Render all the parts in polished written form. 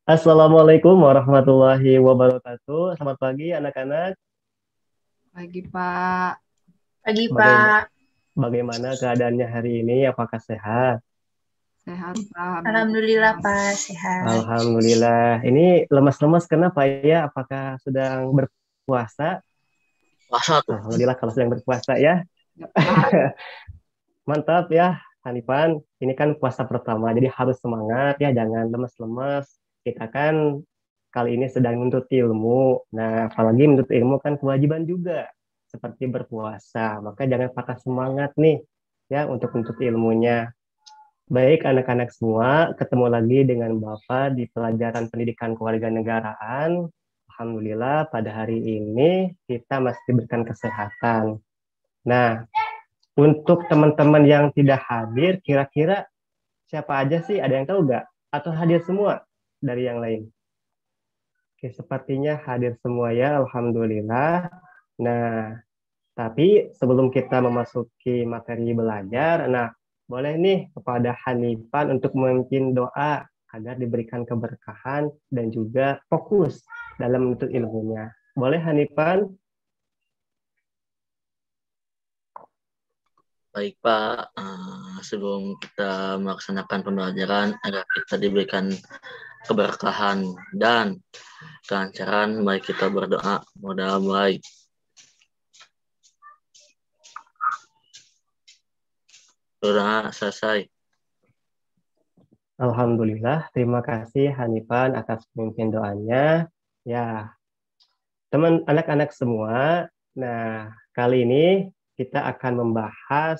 Assalamualaikum warahmatullahi wabarakatuh. Selamat pagi anak-anak. Pagi, Pak. Pagi, Bagaimana, Pak. bagaimana keadaannya hari ini? Apakah sehat? Sehat, Pak. Alhamdulillah, Alhamdulillah. Pak. Sehat. Alhamdulillah. Ini lemas-lemas kenapa ya? Apakah sedang berpuasa? Masa tuh? Alhamdulillah kalau sedang berpuasa ya. Ya, Pak. Mantap ya, Hanifan. Ini kan puasa pertama, jadi harus semangat ya, jangan lemas-lemas. Kita kan kali ini sedang menuntut ilmu. Nah, apalagi menuntut ilmu kan kewajiban juga, seperti berpuasa. Maka jangan patah semangat nih ya untuk menuntut ilmunya. Baik anak-anak semua, ketemu lagi dengan Bapak di pelajaran pendidikan kewarganegaraan. Alhamdulillah pada hari ini kita masih diberikan kesehatan. Nah, untuk teman-teman yang tidak hadir, kira-kira siapa aja sih? Ada yang tahu nggak? Atau hadir semua dari yang lain? Oke, sepertinya hadir semua ya, Alhamdulillah. Nah, tapi sebelum kita memasuki materi belajar, nah, boleh nih kepada Hanifan untuk memimpin doa agar diberikan keberkahan dan juga fokus dalam menuntut ilmunya. Boleh Hanifan? Baik Pak, sebelum kita melaksanakan pembelajaran agar kita diberikan keberkahan dan kelancaran, mari kita berdoa. Mudah baik. Berdoa selesai. Alhamdulillah, terima kasih Hanifan atas pemimpin doanya. Ya, teman anak-anak semua, nah kali ini kita akan membahas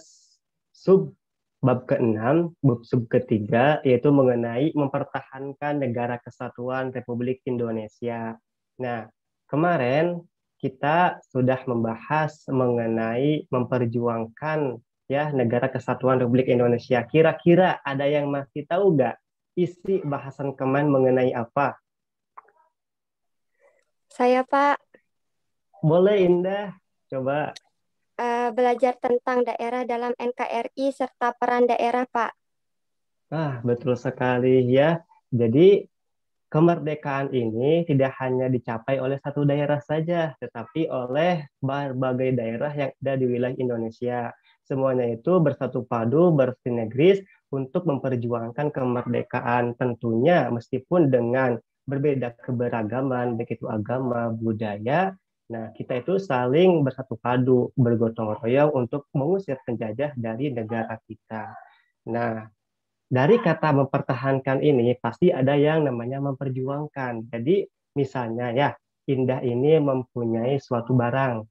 sub bab ke-6, sub ketiga, yaitu mengenai mempertahankan negara kesatuan Republik Indonesia. Nah, kemarin kita sudah membahas mengenai memperjuangkan ya negara kesatuan Republik Indonesia. Kira-kira ada yang masih tahu nggak isi bahasan kemarin mengenai apa? Saya, Pak, Boleh Indah, coba. belajar tentang daerah dalam NKRI serta peran daerah, Pak. Betul sekali ya. Jadi kemerdekaan ini tidak hanya dicapai oleh satu daerah saja, tetapi oleh berbagai daerah yang ada di wilayah Indonesia. Semuanya itu bersatu padu, bersinergis untuk memperjuangkan kemerdekaan tentunya meskipun dengan berbeda keberagaman, baik itu agama, budaya. Nah, kita itu saling bersatu padu, bergotong royong untuk mengusir penjajah dari negara kita. Nah, dari kata mempertahankan ini pasti ada yang namanya memperjuangkan. Jadi misalnya ya, Indah ini mempunyai suatu barang.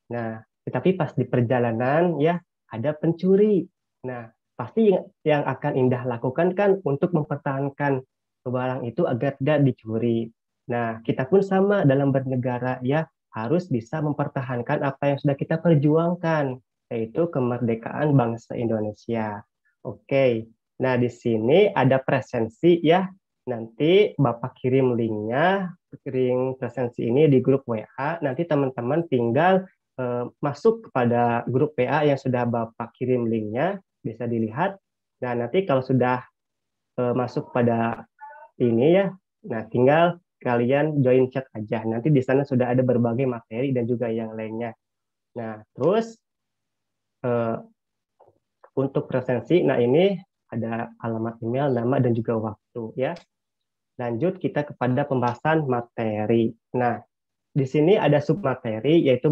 Nah, tetapi pas di perjalanan ya ada pencuri. Nah, pasti yang akan Indah lakukan kan untuk mempertahankan barang itu agar tidak dicuri. Nah, kita pun sama dalam bernegara ya harus bisa mempertahankan apa yang sudah kita perjuangkan, yaitu kemerdekaan bangsa Indonesia. Oke. Nah, di sini ada presensi ya. Nanti Bapak kirim linknya, kirim presensi ini di grup WA. Nanti teman-teman tinggal masuk kepada grup WA yang sudah Bapak kirim linknya, bisa dilihat. Nah, nanti kalau sudah masuk pada ini ya, nah tinggal kalian join chat aja. Nanti di sana sudah ada berbagai materi dan juga yang lainnya. Nah, terus eh, untuk presensi, nah ini ada alamat email, nama, dan juga waktu ya. Lanjut kita kepada pembahasan materi. Nah, di sini ada submateri yaitu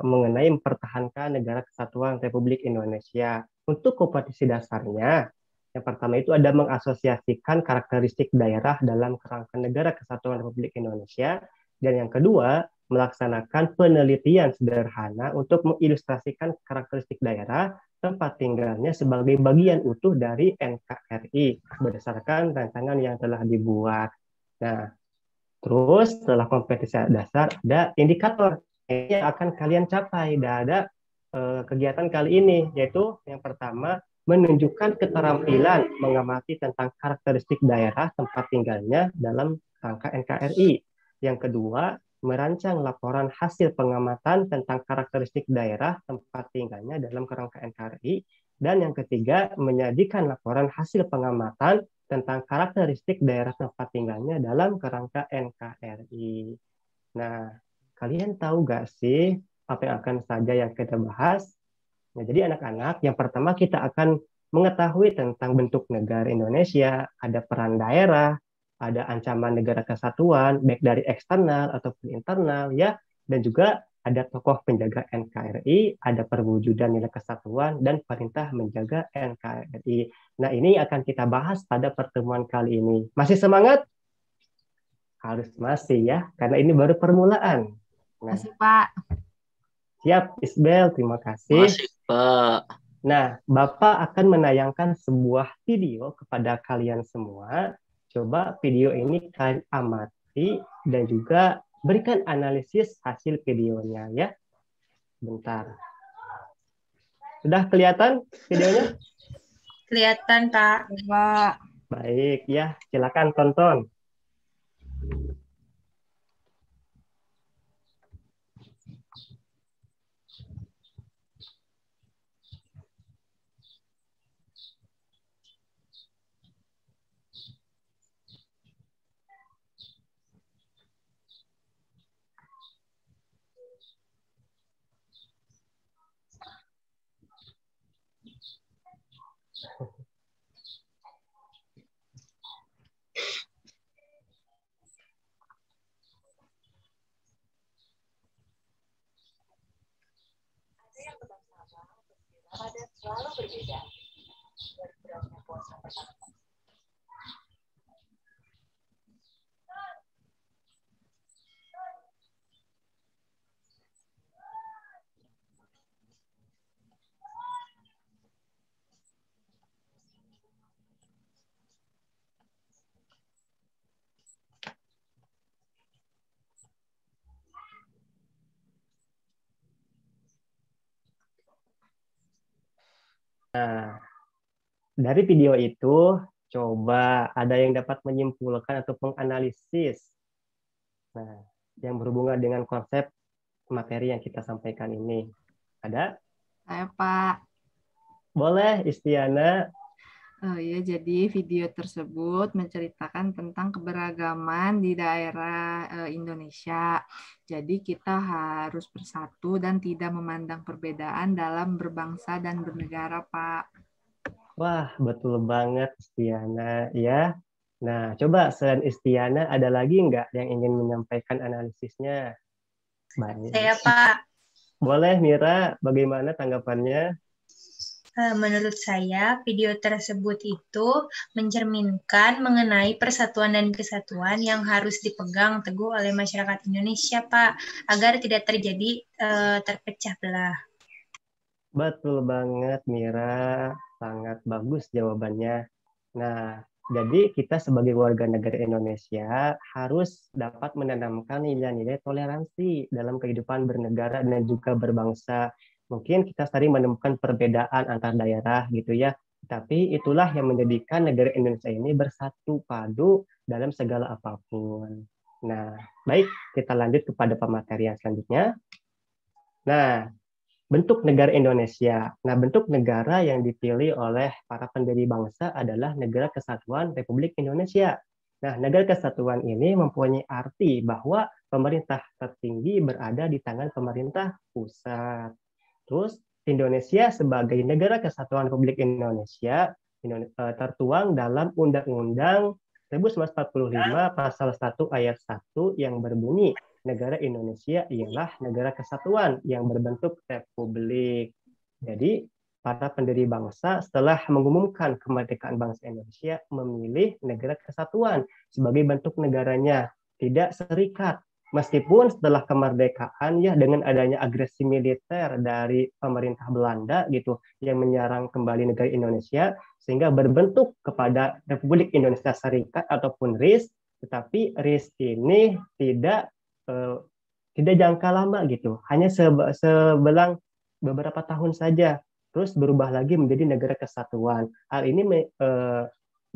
mengenai mempertahankan negara kesatuan Republik Indonesia. Untuk kompetisi dasarnya, yang pertama itu ada mengasosiasikan karakteristik daerah dalam kerangka negara kesatuan Republik Indonesia. Dan yang kedua, melaksanakan penelitian sederhana untuk mengilustrasikan karakteristik daerah tempat tinggalnya sebagai bagian utuh dari NKRI berdasarkan rancangan yang telah dibuat. Nah, terus setelah kompetisi dasar ada indikator yang akan kalian capai. Dan ada kegiatan kali ini yaitu yang pertama menunjukkan keterampilan mengamati tentang karakteristik daerah tempat tinggalnya dalam rangka NKRI. Yang kedua, merancang laporan hasil pengamatan tentang karakteristik daerah tempat tinggalnya dalam kerangka NKRI. Dan yang ketiga, menyajikan laporan hasil pengamatan tentang karakteristik daerah tempat tinggalnya dalam kerangka NKRI. Nah, kalian tahu nggak sih apa yang akan saja yang kita bahas? Nah, jadi anak-anak, yang pertama kita akan mengetahui tentang bentuk negara Indonesia, ada peran daerah, ada ancaman negara kesatuan, baik dari eksternal ataupun internal, ya, dan juga ada tokoh penjaga NKRI, ada perwujudan nilai kesatuan, dan perintah menjaga NKRI. Nah, ini akan kita bahas pada pertemuan kali ini. Masih semangat? Harus masih ya, karena ini baru permulaan. Nah, Kasih Pak. siap, Isbel, terima kasih. Masih, Pak. Nah, Bapak akan menayangkan sebuah video kepada kalian semua. Coba video ini kalian amati dan juga berikan analisis hasil videonya ya. Bentar. Sudah kelihatan videonya? Kelihatan, Pak. Pak. Baik ya, silakan tonton. Nah, dari video itu, coba ada yang dapat menyimpulkan atau menganalisis. Nah, yang berhubungan dengan konsep materi yang kita sampaikan ini. Ada? Saya Pak. Boleh, Istiana. Oh ya, jadi video tersebut menceritakan tentang keberagaman di daerah Indonesia. Jadi kita harus bersatu dan tidak memandang perbedaan dalam berbangsa dan bernegara, Pak. Wah, betul banget, Istiana. Ya. Nah, coba selain Istiana, ada lagi nggak yang ingin menyampaikan analisisnya? Baik. Saya, Pak. Boleh, Mira. Bagaimana tanggapannya? Menurut saya, video tersebut itu mencerminkan mengenai persatuan dan kesatuan yang harus dipegang teguh oleh masyarakat Indonesia, Pak, agar tidak terjadi terpecah belah. Betul banget, Mira. Sangat bagus jawabannya. Nah, jadi kita sebagai warga negara Indonesia harus dapat menanamkan nilai-nilai toleransi dalam kehidupan bernegara dan juga berbangsa. Mungkin kita sering menemukan perbedaan antar daerah gitu ya, tapi itulah yang menjadikan negara Indonesia ini bersatu padu dalam segala apapun. Nah, baik, kita lanjut kepada pematerian selanjutnya. Nah, bentuk negara Indonesia. Nah, bentuk negara yang dipilih oleh para pendiri bangsa adalah Negara Kesatuan Republik Indonesia. Nah, Negara Kesatuan ini mempunyai arti bahwa pemerintah tertinggi berada di tangan pemerintah pusat. Terus, Indonesia sebagai Negara Kesatuan Republik Indonesia tertuang dalam Undang-Undang 1945 Pasal 1 Ayat 1 yang berbunyi, negara Indonesia ialah negara kesatuan yang berbentuk republik. Jadi, para pendiri bangsa setelah mengumumkan kemerdekaan bangsa Indonesia memilih negara kesatuan sebagai bentuk negaranya, tidak serikat. Meskipun setelah kemerdekaan ya dengan adanya agresi militer dari pemerintah Belanda gitu yang menyerang kembali negara Indonesia sehingga berbentuk kepada Republik Indonesia Serikat ataupun RIS, tetapi RIS ini tidak jangka lama gitu, hanya sebelang beberapa tahun saja, terus berubah lagi menjadi negara kesatuan. Hal ini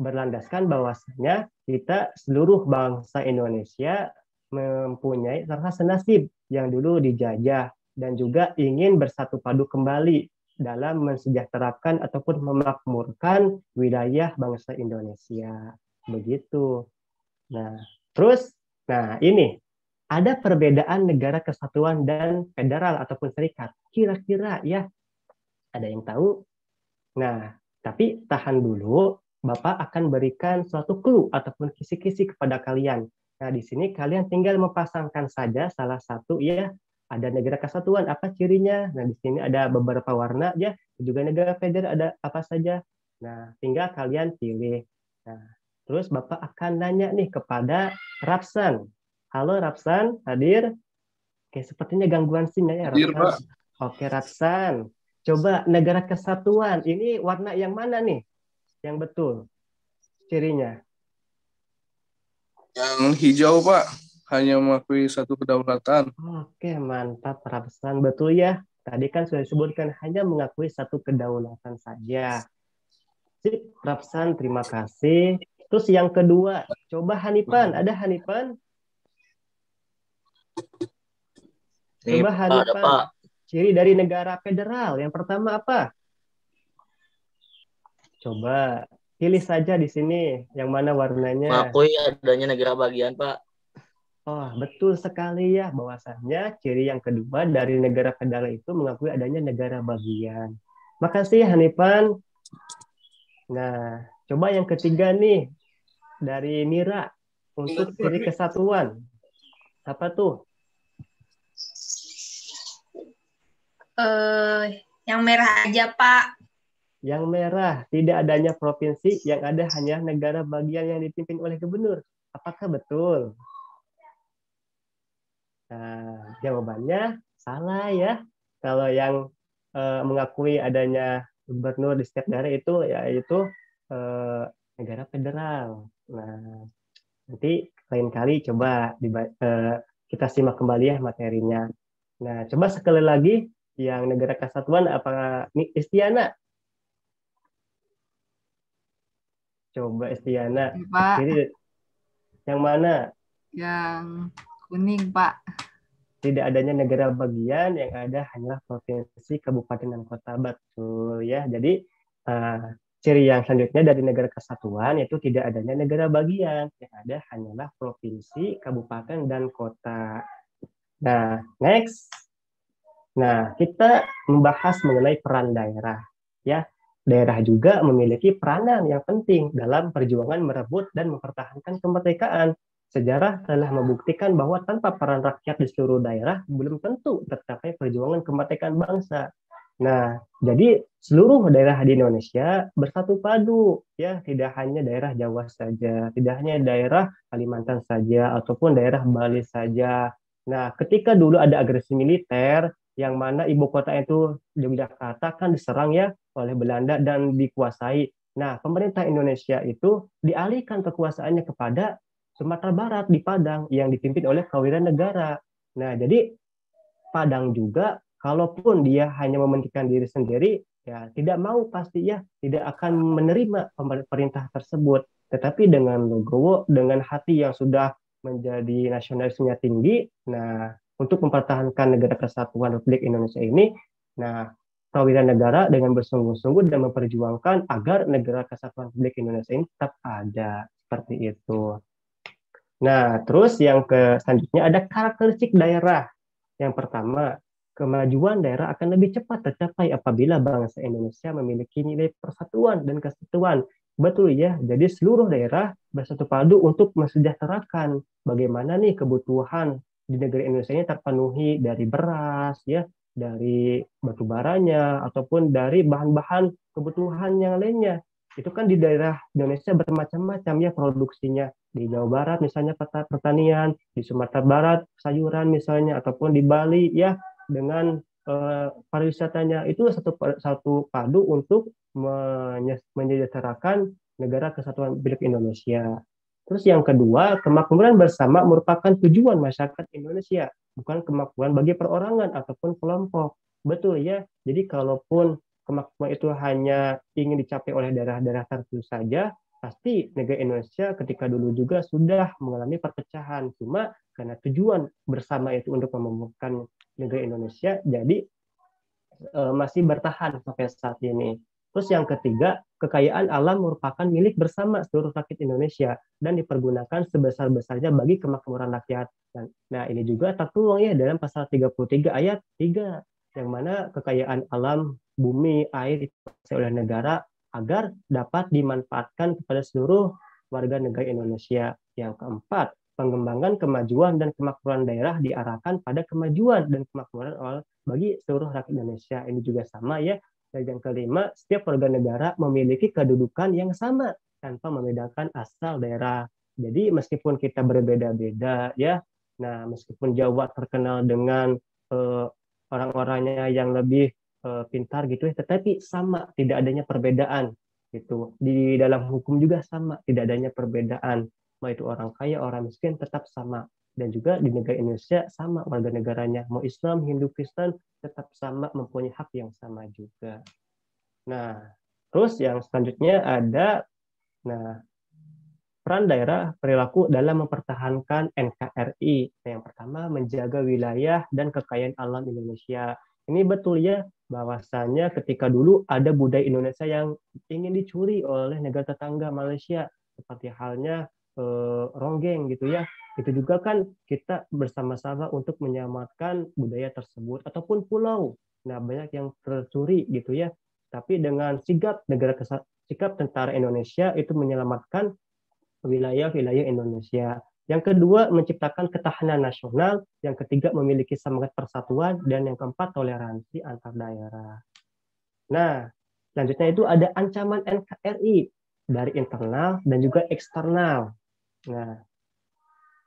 berlandaskan bahwasanya kita seluruh bangsa Indonesia mempunyai rasa senasib yang dulu dijajah dan juga ingin bersatu padu kembali dalam mensejahterakan ataupun memakmurkan wilayah bangsa Indonesia. Begitu. Nah, terus, ini ada perbedaan negara kesatuan dan federal ataupun serikat. Kira-kira ya, ada yang tahu? Nah, tapi tahan dulu, Bapak akan berikan suatu clue ataupun kisi-kisi kepada kalian. Nah, di sini kalian tinggal mempasangkan saja salah satu ya. Ada negara kesatuan, apa cirinya? Nah, di sini ada beberapa warna ya. Juga negara federal ada apa saja. Nah, tinggal kalian pilih. Nah, terus Bapak akan nanya nih kepada Rapsan. Halo Rapsan, hadir? Oke, sepertinya gangguan sinyal ya Hadir, Rapsan. Pak. Oke, Rapsan. Coba negara kesatuan, ini warna yang mana nih? Yang betul cirinya? Yang hijau, Pak, hanya mengakui satu kedaulatan. Oke, mantap Rapsan. Betul ya. Tadi kan sudah disebutkan hanya mengakui satu kedaulatan saja. Sip, Rapsan, terima kasih. Terus yang kedua, coba Hanipan. Ada Hanipan? Nih, Coba Pak, ada Hanipan. Pak. Ciri dari negara federal. Yang pertama apa? Coba pilih saja di sini yang mana warnanya. Mengakui adanya negara bagian, Pak. Oh, betul sekali ya. Bahwasannya ciri yang kedua dari negara federal itu mengakui adanya negara bagian. Makasih Hanipan. Nah, coba yang ketiga nih dari Mira untuk ciri kesatuan. Apa tuh? Yang merah aja, Pak. Yang merah, tidak adanya provinsi, yang ada hanya negara bagian yang dipimpin oleh gubernur. Apakah betul? Nah, jawabannya salah ya. Kalau yang mengakui adanya gubernur di setiap daerah itu yaitu negara federal. Nah, nanti lain kali coba kita simak kembali ya materinya. Nah, coba sekali lagi yang negara kesatuan apa Istiana? Coba Istiana. Pak. Jadi yang mana? Yang kuning, Pak. Tidak adanya negara bagian, yang ada hanyalah provinsi, kabupaten, dan kota. Betul ya. Jadi ciri yang selanjutnya dari negara kesatuan yaitu tidak adanya negara bagian, yang ada hanyalah provinsi, kabupaten, dan kota. Nah, next. Nah, kita membahas mengenai peran daerah. Ya, daerah juga memiliki peranan yang penting dalam perjuangan merebut dan mempertahankan kemerdekaan. Sejarah telah membuktikan bahwa tanpa peran rakyat di seluruh daerah belum tentu tercapai perjuangan kemerdekaan bangsa. Nah, jadi seluruh daerah di Indonesia bersatu padu, ya, tidak hanya daerah Jawa saja, tidak hanya daerah Kalimantan saja ataupun daerah Bali saja. Nah, ketika dulu ada agresi militer yang mana ibu kota itu Yogyakarta kan diserang ya oleh Belanda dan dikuasai. Nah, pemerintah Indonesia itu dialihkan kekuasaannya kepada Sumatera Barat di Padang yang dipimpin oleh Kawiranegara. Nah, jadi Padang juga kalaupun dia hanya mementingkan diri sendiri, ya tidak mau pasti ya tidak akan menerima pemerintah tersebut. Tetapi dengan Legowo, dengan hati yang sudah menjadi nasionalismenya tinggi, nah untuk mempertahankan negara kesatuan Republik Indonesia ini, nah Kawiranegara dengan bersungguh-sungguh dan memperjuangkan agar negara kesatuan Republik Indonesia ini tetap ada seperti itu. Nah, terus yang selanjutnya ada karakteristik daerah. Yang pertama, kemajuan daerah akan lebih cepat tercapai apabila bangsa Indonesia memiliki nilai persatuan dan kesatuan. Betul ya, jadi seluruh daerah bersatu padu untuk mensejahterakan bagaimana nih kebutuhan di negara Indonesia ini terpenuhi dari beras, ya, dari batu baranya, ataupun dari bahan-bahan kebutuhan yang lainnya. Itu kan di daerah Indonesia bermacam-macam ya produksinya. Di Jawa Barat misalnya pertanian, di Sumatera Barat sayuran misalnya, ataupun di Bali ya dengan pariwisatanya. Itu satu padu untuk menyejahterakan negara kesatuan Republik Indonesia. Terus yang kedua, kemakmuran bersama merupakan tujuan masyarakat Indonesia, bukan kemakmuran bagi perorangan ataupun kelompok. Betul ya. Jadi kalaupun kemakmuran itu hanya ingin dicapai oleh daerah-daerah tertentu saja, pasti negara Indonesia ketika dulu juga sudah mengalami perpecahan. Cuma karena tujuan bersama itu untuk membangunkan negara Indonesia, jadi masih bertahan sampai saat ini. Terus yang ketiga, kekayaan alam merupakan milik bersama seluruh rakyat Indonesia dan dipergunakan sebesar-besarnya bagi kemakmuran rakyat. Nah, ini juga tertuang ya dalam pasal 33 ayat 3, yang mana kekayaan alam, bumi, air dikuasai oleh negara agar dapat dimanfaatkan kepada seluruh warga negara Indonesia. Yang keempat, pengembangan kemajuan dan kemakmuran daerah diarahkan pada kemajuan dan kemakmuran bagi seluruh rakyat Indonesia. Ini juga sama ya. Dan yang kelima, setiap warga negara memiliki kedudukan yang sama tanpa membedakan asal daerah. Jadi meskipun kita berbeda-beda ya, nah meskipun Jawa terkenal dengan orang-orangnya yang lebih pintar gitu ya, tetapi sama, tidak adanya perbedaan gitu. Di dalam hukum juga sama, tidak adanya perbedaan. Mau itu orang kaya, orang miskin tetap sama. Dan juga di negara Indonesia sama warga negaranya, mau Islam, Hindu, Kristen tetap sama, mempunyai hak yang sama juga. Nah, terus yang selanjutnya ada peran daerah perilaku dalam mempertahankan NKRI. Nah, yang pertama, menjaga wilayah dan kekayaan alam Indonesia. Ini betul ya, bahwasanya ketika dulu ada budaya Indonesia yang ingin dicuri oleh negara tetangga Malaysia, seperti halnya ronggeng gitu ya. Itu juga kan kita bersama-sama untuk menyelamatkan budaya tersebut ataupun pulau. Nah, banyak yang tercuri gitu ya. Tapi dengan sigap tentara Indonesia itu menyelamatkan wilayah-wilayah Indonesia. Yang kedua, menciptakan ketahanan nasional. Yang ketiga, memiliki semangat persatuan. Dan yang keempat, toleransi antar daerah. Nah, selanjutnya itu ada ancaman NKRI dari internal dan juga eksternal. Nah,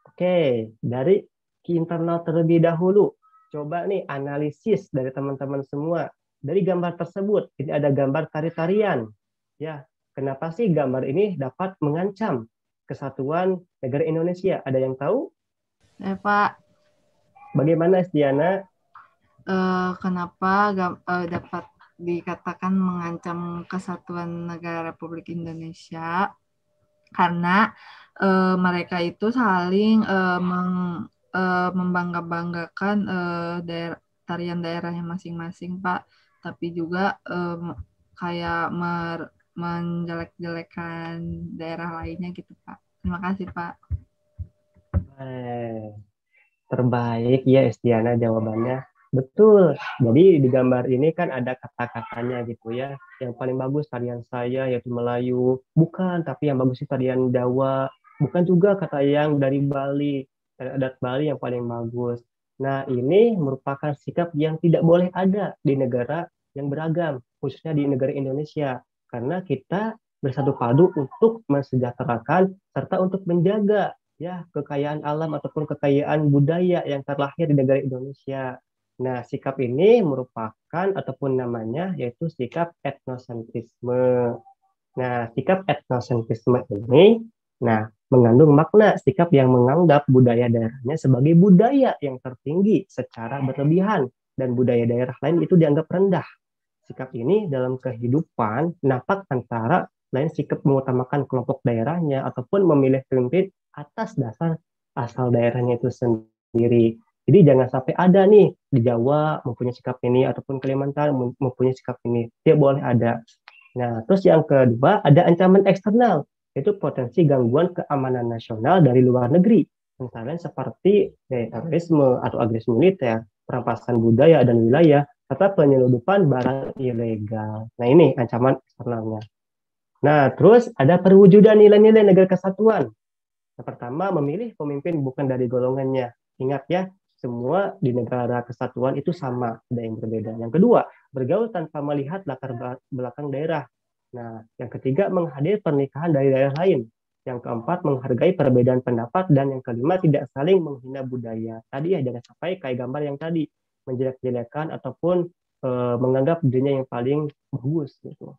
oke, dari internal terlebih dahulu. Coba nih analisis dari teman-teman semua. Dari gambar tersebut, ini ada gambar tari-tarian. Ya, kenapa sih gambar ini dapat mengancam kesatuan negara Indonesia? Ada yang tahu? Pak. Bagaimana, Estiana? Kenapa dapat dikatakan mengancam kesatuan negara Republik Indonesia? Karena mereka itu saling membangga-banggakan tarian daerahnya masing-masing, Pak. Tapi juga kayak menjelek-jelekan daerah lainnya gitu, Pak. Terima kasih, Pak. Terbaik ya, Estiana, jawabannya. Betul. Jadi di gambar ini kan ada kata-katanya gitu ya. Yang paling bagus tarian saya yaitu Melayu. Bukan, tapi yang bagus itu tarian Jawa. Bukan juga kata yang dari Bali. Adat Bali yang paling bagus. Nah, ini merupakan sikap yang tidak boleh ada di negara yang beragam, khususnya di negara Indonesia. Karena kita bersatu padu untuk mensejahterakan serta untuk menjaga ya kekayaan alam ataupun kekayaan budaya yang terlahir di negara Indonesia. Nah, sikap ini merupakan ataupun namanya yaitu sikap etnosentrisme. Nah, sikap etnosentrisme ini mengandung makna sikap yang menganggap budaya daerahnya sebagai budaya yang tertinggi secara berlebihan dan budaya daerah lain itu dianggap rendah. Sikap ini dalam kehidupan nampak antara lain sikap mengutamakan kelompok daerahnya ataupun memilih pemimpin atas dasar asal daerahnya itu sendiri. Jadi jangan sampai ada nih di Jawa mempunyai sikap ini ataupun Kalimantan mempunyai sikap ini. Tidak boleh ada. Nah, terus yang kedua ada ancaman eksternal, yaitu potensi gangguan keamanan nasional dari luar negeri. Misalnya seperti terorisme atau agresi militer, perampasan budaya dan wilayah, serta penyelundupan barang ilegal. Nah, ini ancaman eksternalnya. Nah, terus ada perwujudan nilai-nilai negara kesatuan. Yang pertama, memilih pemimpin bukan dari golongannya. Ingat ya, semua di negara kesatuan itu sama, ada yang berbeda. Yang kedua, bergaul tanpa melihat latar belakang daerah. Nah, yang ketiga, menghadir pernikahan dari daerah lain. Yang keempat, menghargai perbedaan pendapat. Dan yang kelima, tidak saling menghina budaya. Tadi ya, jangan sampai kayak gambar yang tadi, menjelek-jelekan ataupun menganggap dirinya yang paling bagus gitu.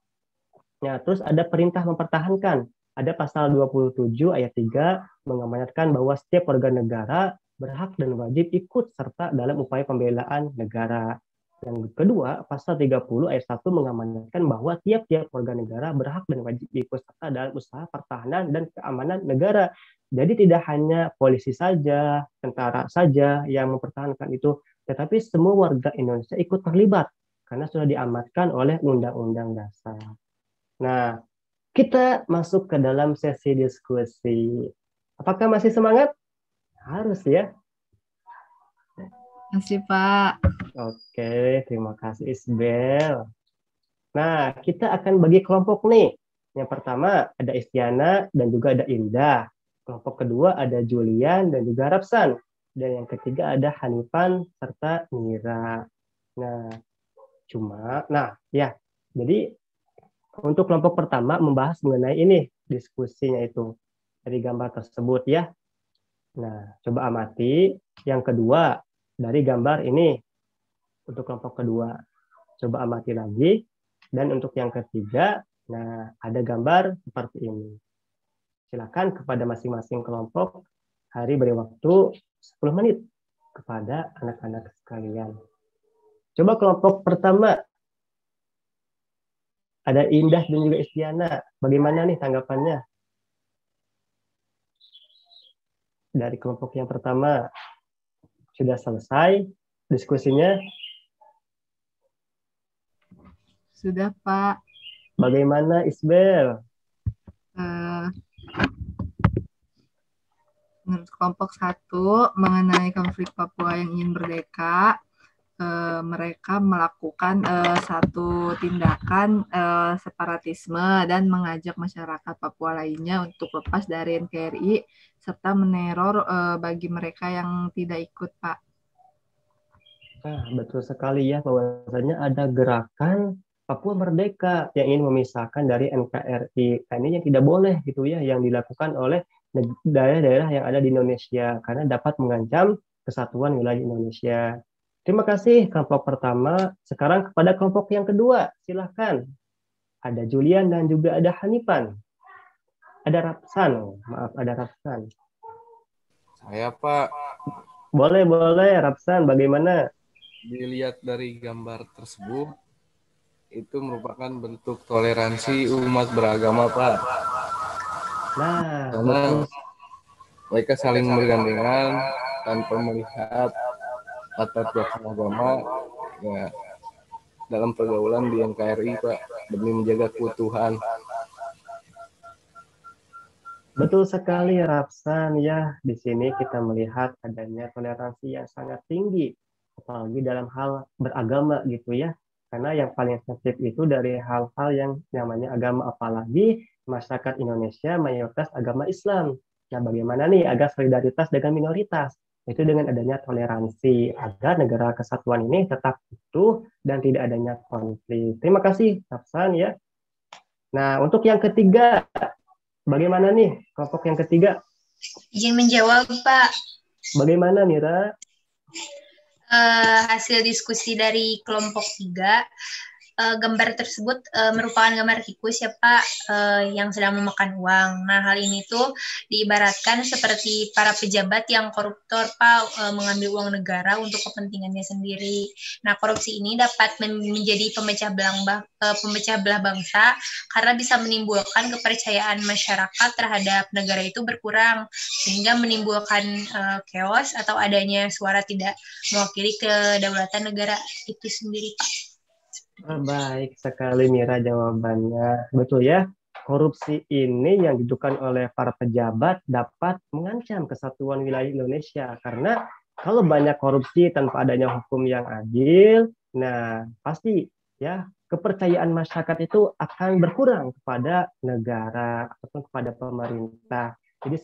Nah, terus ada perintah mempertahankan. Ada pasal 27 ayat 3 mengamanatkan bahwa setiap warga negara berhak dan wajib ikut serta dalam upaya pembelaan negara. Yang kedua, pasal 30 ayat 1 mengamanatkan bahwa tiap-tiap warga negara berhak dan wajib ikut serta dalam usaha pertahanan dan keamanan negara. Jadi tidak hanya polisi saja, tentara saja yang mempertahankan itu, tetapi semua warga Indonesia ikut terlibat karena sudah diamatkan oleh Undang-Undang Dasar. Nah, kita masuk ke dalam sesi diskusi. Apakah masih semangat? Harus ya. Masih, Pak. Oke, terima kasih Isbel. Nah, kita akan bagi kelompok nih. Yang pertama ada Istiana dan juga ada Indah. Kelompok kedua ada Julian dan juga Rapsan. Dan yang ketiga ada Hanifan serta Mira. Jadi untuk kelompok pertama membahas mengenai ini diskusinya itu dari gambar tersebut ya. Nah, coba amati. Yang kedua dari gambar ini untuk kelompok kedua. Coba amati lagi. Dan untuk yang ketiga, nah ada gambar seperti ini. Silakan kepada masing-masing kelompok Hari beri waktu 10 menit kepada anak-anak sekalian. Coba kelompok pertama ada Indah dan juga Istiana. Bagaimana nih tanggapannya? Dari kelompok yang pertama sudah selesai diskusinya? Sudah, Pak. Bagaimana Isbel? Menurut kelompok 1 mengenai konflik Papua yang ingin merdeka, mereka melakukan satu tindakan separatisme dan mengajak masyarakat Papua lainnya untuk lepas dari NKRI serta meneror bagi mereka yang tidak ikut, Pak. Betul sekali ya, bahwasanya ada gerakan Papua Merdeka yang ingin memisahkan dari NKRI. Ini yang tidak boleh gitu ya, yang dilakukan oleh daerah-daerah yang ada di Indonesia karena dapat mengancam kesatuan wilayah Indonesia. Terima kasih kelompok pertama. Sekarang kepada kelompok yang kedua, silahkan. Ada Julian dan juga ada Hanifan. Ada Rapsan, ada Rapsan. Saya, Pak. Boleh, Rapsan, bagaimana? Dilihat dari gambar tersebut, itu merupakan bentuk toleransi umat beragama, Pak. Nah, karena mereka saling bergandengan tanpa melihat latar belakang agama ya, dalam pergaulan di NKRI, Pak, demi menjaga keutuhan. Betul sekali, Rapsan. Ya, di sini kita melihat adanya toleransi yang sangat tinggi, apalagi dalam hal beragama gitu ya. Karena yang paling sensitif itu dari hal-hal yang namanya agama, apalagi masyarakat Indonesia mayoritas agama Islam. Nah, bagaimana nih agar solidaritas dengan minoritas? Itu dengan adanya toleransi agar negara kesatuan ini tetap utuh dan tidak adanya konflik. Terima kasih, Rapsan ya. Nah, untuk yang ketiga, bagaimana nih kelompok yang ketiga? Izin menjawab, Pak. Bagaimana, Mira? Hasil diskusi dari kelompok 3, gambar tersebut merupakan gambar tikus ya Pak, yang sedang memakan uang. Nah, hal ini tuh diibaratkan seperti para pejabat yang koruptor Pak, mengambil uang negara untuk kepentingannya sendiri. Nah, korupsi ini dapat menjadi pemecah belah bangsa karena bisa menimbulkan kepercayaan masyarakat terhadap negara itu berkurang sehingga menimbulkan chaos atau adanya suara tidak mewakili kedaulatan negara itu sendiri, Pak. Baik sekali Mira jawabannya. Betul ya, korupsi ini yang didudukan oleh para pejabat dapat mengancam kesatuan wilayah Indonesia. Karena kalau banyak korupsi tanpa adanya hukum yang adil, nah pasti ya kepercayaan masyarakat itu akan berkurang kepada negara ataupun kepada pemerintah. Jadi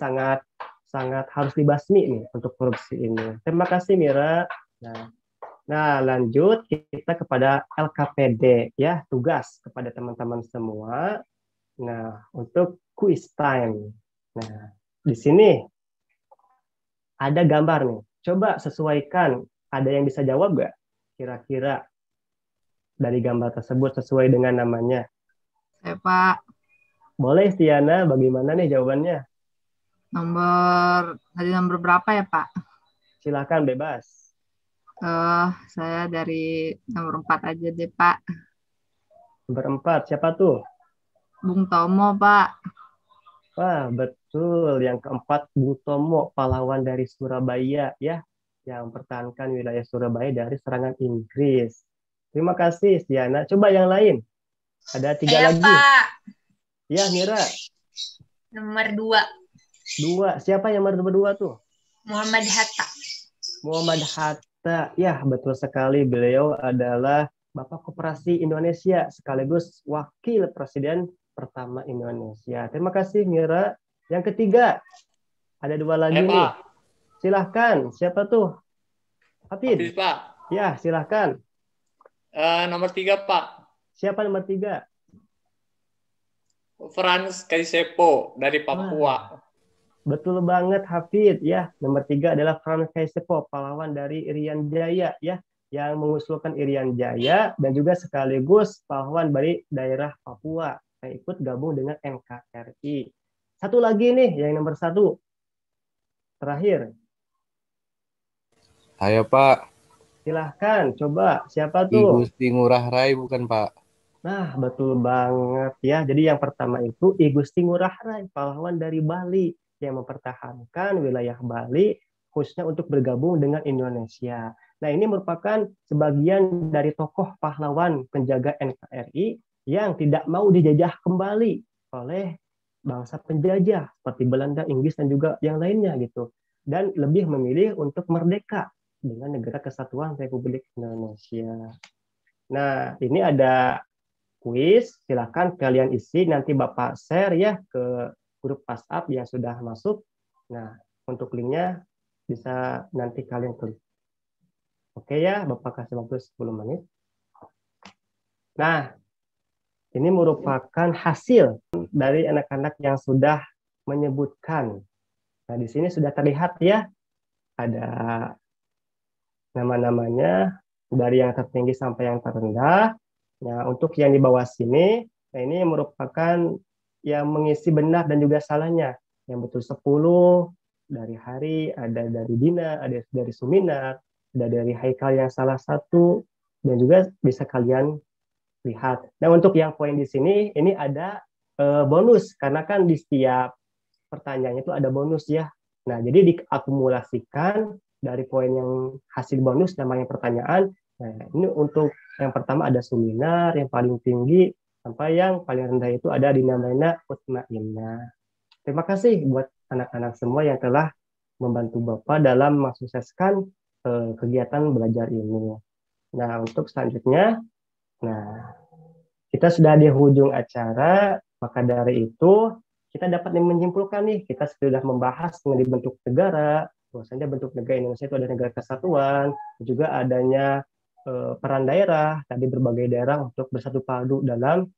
sangat harus dibasmi nih untuk korupsi ini. Terima kasih Mira. Nah, lanjut kita kepada LKPD ya, tugas kepada teman-teman semua. Nah, untuk quiz time. Nah, di sini ada gambar nih. Coba sesuaikan, ada yang bisa jawab nggak? Kira-kira dari gambar tersebut sesuai dengan namanya. Saya, Pak. Boleh, Tiana, bagaimana nih jawabannya? Nomor berapa ya, Pak? Silakan bebas. Saya dari nomor 4 aja deh, Pak. Nomor 4, siapa tuh? Bung Tomo, Pak. Wah, betul. Yang keempat, Bung Tomo, pahlawan dari Surabaya, ya, yang mempertahankan wilayah Surabaya dari serangan Inggris. Terima kasih, Stiana. Coba yang lain. Ada 3 Saya, lagi. Pak. Ya, Mira. Nomor 2. 2. Siapa yang nomor 2 tuh? Muhammad Hatta. Muhammad Hatta. Ya, betul sekali. Beliau adalah Bapak Koperasi Indonesia sekaligus Wakil Presiden pertama Indonesia. Terima kasih, Mira. Yang ketiga, ada 2 lagi nih. Pak. Silahkan. Siapa tuh? Hafiz, Hafid. Pak. Ya, silahkan. Nomor 3, Pak. Siapa nomor 3? Franz Kaisepo dari Papua. Betul banget, Hafid. Ya, nomor 3 adalah Franz Kaisepo, pahlawan dari Irian Jaya, ya, yang mengusulkan Irian Jaya dan juga sekaligus pahlawan dari daerah Papua yang ikut gabung dengan NKRI. Satu lagi nih, yang nomor 1. Terakhir. Saya, Pak. Silahkan, coba. Siapa Ki tuh? Gusti Ngurah Rai bukan, Pak? Nah, betul banget ya. Jadi yang pertama itu I Gusti Ngurah Rai, pahlawan dari Bali yang mempertahankan wilayah Bali khususnya untuk bergabung dengan Indonesia. Nah, ini merupakan sebagian dari tokoh pahlawan penjaga NKRI yang tidak mau dijajah kembali oleh bangsa penjajah seperti Belanda, Inggris, dan juga yang lainnya gitu. Dan lebih memilih untuk merdeka dengan Negara Kesatuan Republik Indonesia. Nah, ini ada kuis, silakan kalian isi, nanti Bapak share ya ke grup WhatsApp yang sudah masuk. Nah, untuk linknya bisa nanti kalian klik. Oke ya, Bapak kasih waktu 10 menit. Nah, ini merupakan hasil dari anak-anak yang sudah menyebutkan. Nah, di sini sudah terlihat ya, ada nama-namanya dari yang tertinggi sampai yang terendah. Nah, untuk yang di bawah sini, nah ini merupakan yang mengisi benar dan juga salahnya. Yang betul 10 dari Hari, ada dari Dina, ada dari Suminar, ada dari Haikal yang salah 1, dan juga bisa kalian lihat. Nah, untuk yang poin di sini, ini ada bonus, karena kan di setiap pertanyaannya itu ada bonus ya. Nah, jadi diakumulasikan dari poin yang hasil bonus namanya pertanyaan. Nah, ini untuk yang pertama ada Suminar yang paling tinggi sampai yang paling rendah itu ada di namanya Utmainah. Terima kasih buat anak-anak semua yang telah membantu Bapak dalam mensukseskan kegiatan belajar ini. Nah, untuk selanjutnya, nah kita sudah di ujung acara, maka dari itu kita dapat menyimpulkan nih, kita sudah membahas mengenai bentuk negara, bahwasanya bentuk negara Indonesia itu ada negara kesatuan, juga adanya peran daerah, tadi berbagai daerah untuk bersatu padu dalam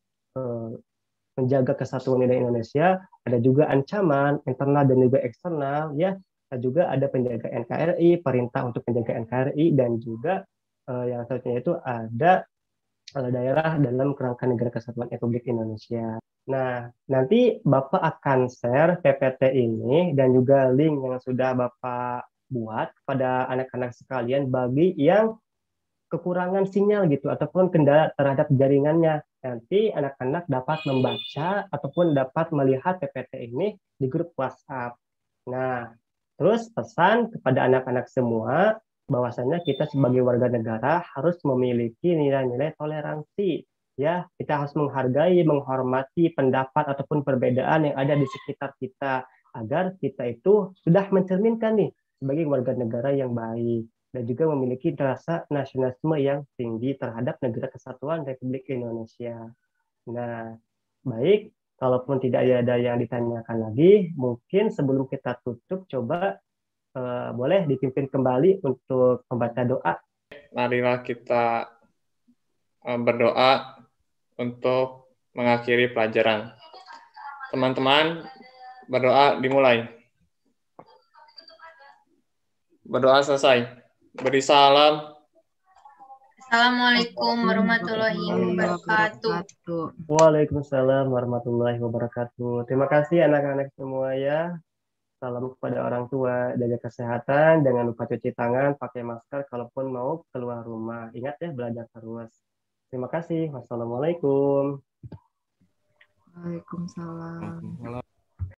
menjaga kesatuan Indonesia, ada juga ancaman internal dan juga eksternal, ya, dan juga ada penjaga NKRI, perintah untuk penjaga NKRI, dan juga yang selanjutnya itu ada daerah dalam kerangka negara kesatuan Republik Indonesia. Nah, nanti Bapak akan share PPT ini dan juga link yang sudah Bapak buat kepada anak-anak sekalian bagi yang kekurangan sinyal gitu ataupun kendala terhadap jaringannya. Nanti anak-anak dapat membaca ataupun dapat melihat PPT ini di grup WhatsApp. Nah, terus pesan kepada anak-anak semua bahwasanya kita sebagai warga negara harus memiliki nilai-nilai toleransi. Ya, kita harus menghargai, menghormati pendapat ataupun perbedaan yang ada di sekitar kita agar kita itu sudah mencerminkan nih sebagai warga negara yang baik dan juga memiliki rasa nasionalisme yang tinggi terhadap negara kesatuan Republik Indonesia. Nah, baik, kalaupun tidak ada yang ditanyakan lagi, mungkin sebelum kita tutup, coba boleh dipimpin kembali untuk membaca doa. Marilah kita berdoa untuk mengakhiri pelajaran. Teman-teman, berdoa dimulai. Berdoa selesai. Beri salam. Assalamualaikum warahmatullahi wabarakatuh. Waalaikumsalam warahmatullahi wabarakatuh. Terima kasih anak-anak semua ya. Salam kepada orang tua, jaga kesehatan, jangan lupa cuci tangan, pakai masker kalaupun mau keluar rumah. Ingat ya, belajar terus. Terima kasih. Wassalamualaikum. Waalaikumsalam. Waalaikumsalam.